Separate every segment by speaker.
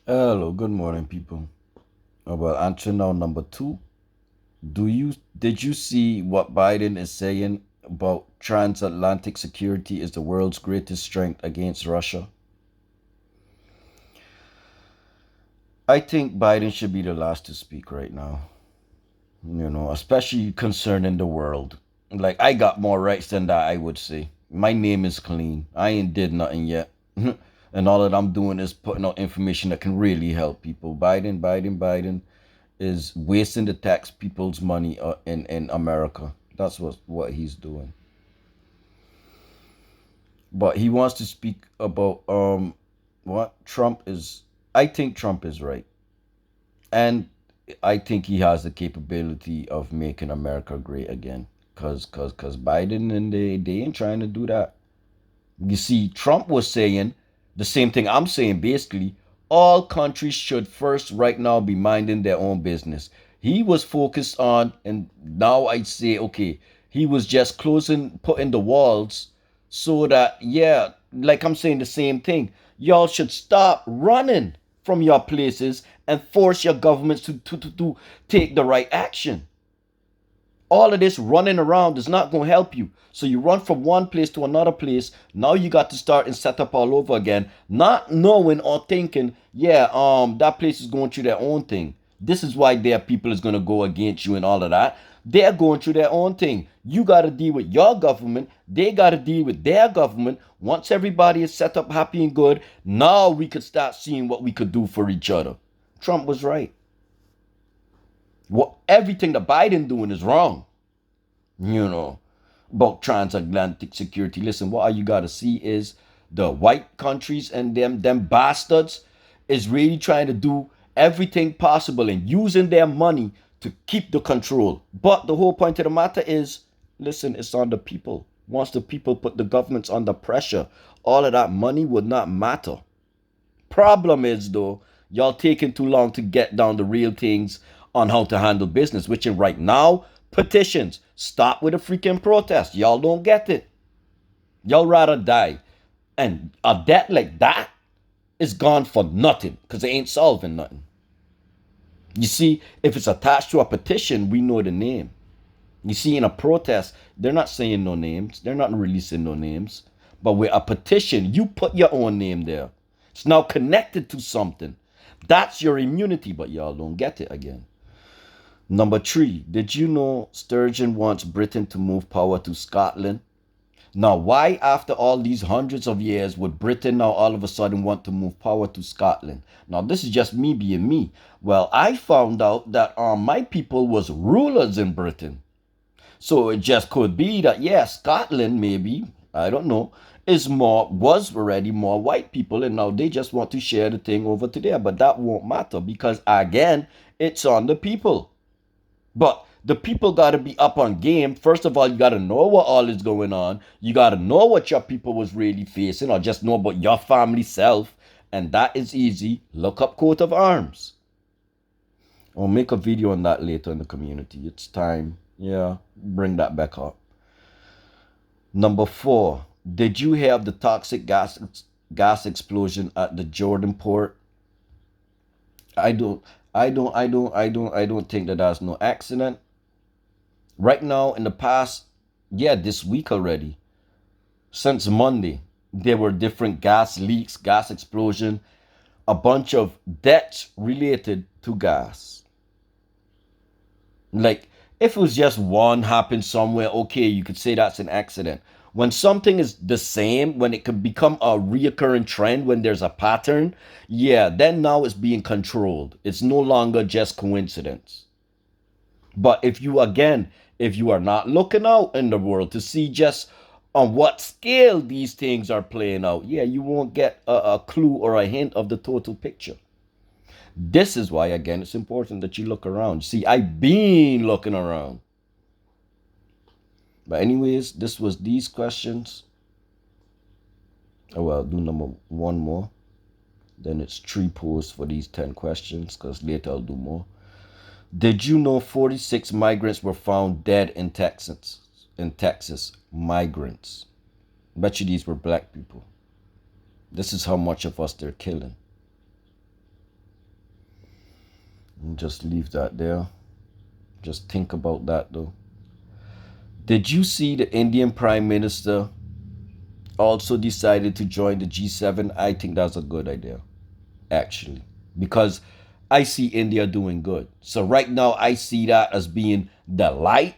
Speaker 1: Hello, good morning, people. Well, answer now number two. Did you see what Biden is saying about transatlantic security is the world's greatest strength against Russia? I think Biden should be the last to speak right now. Especially concerning the world. Like I got more rights than that, I would say. My name is clean. I ain't did nothing yet. And all that I'm doing is putting out information that can really help people. Biden is wasting the tax people's money in America. That's what he's doing. But he wants to speak about what Trump is. I think Trump is right, and I think he has the capability of making America great again. Cause Biden and they ain't trying to do that. You see, Trump was saying the same thing I'm saying basically. All countries should first, right now, be minding their own business. He was focused on, and now I say, okay, he was just putting the walls so that, yeah, like I'm saying the same thing. Y'all should stop running from your places and force your governments to take the right action. All of this running around is not going to help you. So you run from one place to another place. Now you got to start and set up all over again, not knowing or thinking, yeah, that place is going through their own thing. This is why their people is going to go against you and all of that. They're going through their own thing. You got to deal with your government. They got to deal with their government. Once everybody is set up happy and good, now we could start seeing what we could do for each other. Trump was right. What everything that Biden doing is wrong. you know, about transatlantic security. Listen, what all you gotta see is the white countries and them bastards is really trying to do everything possible and using their money to keep the control. But the whole point of the matter is, listen, it's on the people. Once the people put the governments under pressure, all of that money would not matter. Problem is though, y'all taking too long to get down the real things on how to handle business, which is right now, petitions. Stop with the freaking protest. Y'all don't get it. Y'all rather die. And a debt like that is gone for nothing because it ain't solving nothing. You see, if it's attached to a petition, we know the name. You see, in a protest, they're not saying no names. They're not releasing no names. But with a petition, you put your own name there. It's now connected to something. That's your immunity, but y'all don't get it again. Number three, did you know Sturgeon wants Britain to move power to Scotland? Now, why, after all these hundreds of years, would Britain now all of a sudden want to move power to Scotland? Now, this is just me being me. Well, I found out that my people was rulers in Britain. So it just could be that, yeah, Scotland maybe, I don't know, was already more white people and now they just want to share the thing over to there. But that won't matter because again, it's on the people. But the people got to be up on game. First of all, you got to know what all is going on. You got to know what your people was really facing or just know about your family self. And that is easy. Look up coat of arms. I'll make a video on that later in the community. It's time. Yeah, bring that back up. Number four, did you have the toxic gas explosion at the Jordan port? I don't, I don't think that that's no accident. Right now, in the past, yeah, this week already, since Monday, there were different gas leaks, gas explosion, a bunch of deaths related to gas. Like, if it was just one happened somewhere, okay, you could say that's an accident. When something is the same, when it could become a reoccurring trend, when there's a pattern, yeah, then now it's being controlled. It's no longer just coincidence. But if you are not looking out in the world to see just on what scale these things are playing out, yeah, you won't get a clue or a hint of the total picture. This is why, again, it's important that you look around. See, I've been looking around. But anyways, this was these questions. Oh well, I'll do number one more. Then it's three posts for these 10 questions because later I'll do more. Did you know 46 migrants were found dead in Texas? In Texas, migrants. Bet you these were black people. This is how much of us they're killing. Just leave that there. Just think about that though. Did you see the Indian Prime Minister also decided to join the G7? I think that's a good idea, actually, because I see India doing good. So right now, I see that as being the light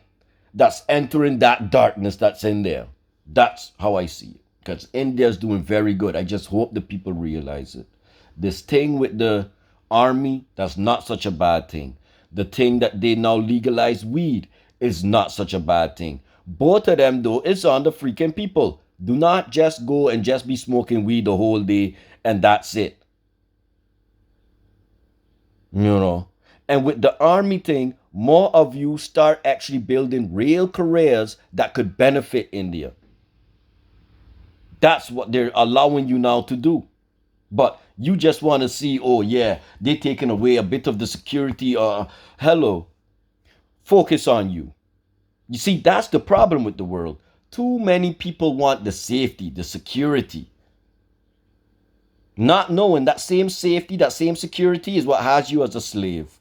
Speaker 1: that's entering that darkness that's in there. That's how I see it, because India's doing very good. I just hope the people realize it. This thing with the army, that's not such a bad thing. The thing that they now legalize weed is not such a bad thing. Both of them, though, is on the freaking people. Do not just go and just be smoking weed the whole day and that's it. You know. And with the army thing, more of you start actually building real careers that could benefit India. That's what they're allowing you now to do. But you just want to see, oh yeah, they're taking away a bit of the security. Hello, focus on you. You see, that's the problem with the world. Too many people want the safety, the security. Not knowing that same safety, that same security is what has you as a slave.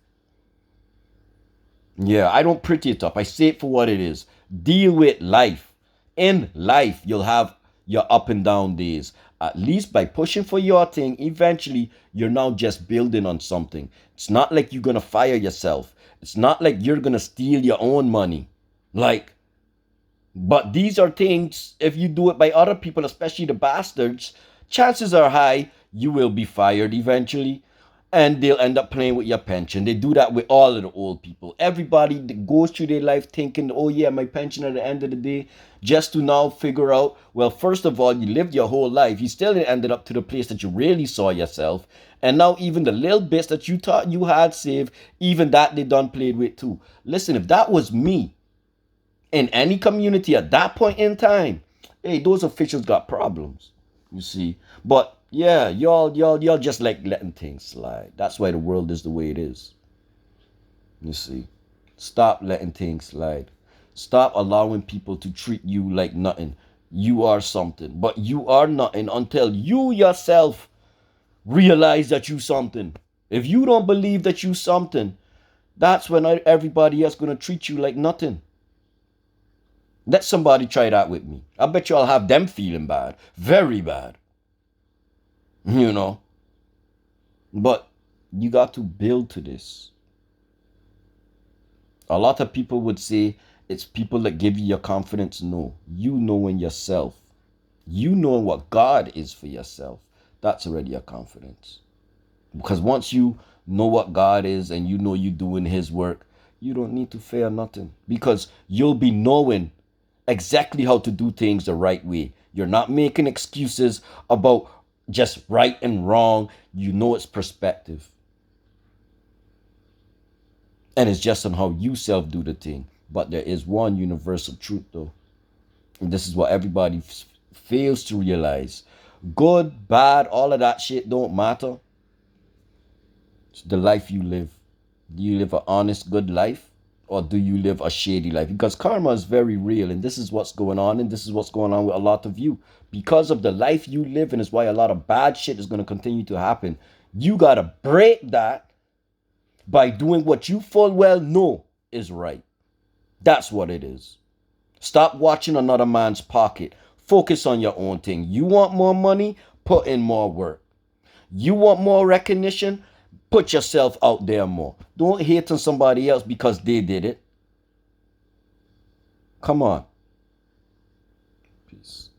Speaker 1: Yeah, I don't pretty it up. I say it for what it is. Deal with life. In life, you'll have your up and down days. At least by pushing for your thing, eventually you're now just building on something. It's not like you're gonna fire yourself. It's not like you're gonna steal your own money. Like, but these are things, if you do it by other people, especially the bastards, chances are high you will be fired eventually and they'll end up playing with your pension. They do that with all of the old people. Everybody that goes through their life thinking, oh yeah, my pension at the end of the day, just to now figure out, well, first of all, you lived your whole life. You still ended up to the place that you really saw yourself. And now even the little bits that you thought you had saved, even that they done played with too. Listen, if that was me, in any community at that point in time, hey, those officials got problems, you see. But yeah, y'all just like letting things slide. That's why the world is the way it is. You see. Stop letting things slide. Stop allowing people to treat you like nothing. You are something, but you are nothing until you yourself realize that you something. If you don't believe that you something, that's when everybody else gonna treat you like nothing. Let somebody try that with me. I bet you I'll have them feeling bad. Very bad. You know. But you got to build to this. A lot of people would say it's people that give you your confidence. No. You knowing yourself. You knowing what God is for yourself. That's already your confidence. Because once you know what God is and you know you're doing his work, you don't need to fear nothing. Because you'll be knowing exactly how to do things the right way. You're not making excuses about just right and wrong. You know it's perspective. And it's just on how you self do the thing. But there is one universal truth though. And this is what everybody fails to realize. Good, bad, all of that shit don't matter. It's the life you live. Do you live an honest, good life? Or do you live a shady life? Because karma is very real, and this is what's going on, and this is what's going on with a lot of you. Because of the life you live in is why a lot of bad shit is going to continue to happen. You got to break that by doing what you full well know is right. That's what it is. Stop watching another man's pocket. Focus on your own thing. You want more money? Put in more work. You want more recognition? Put yourself out there more. Don't hate on somebody else because they did it. Come on. Peace.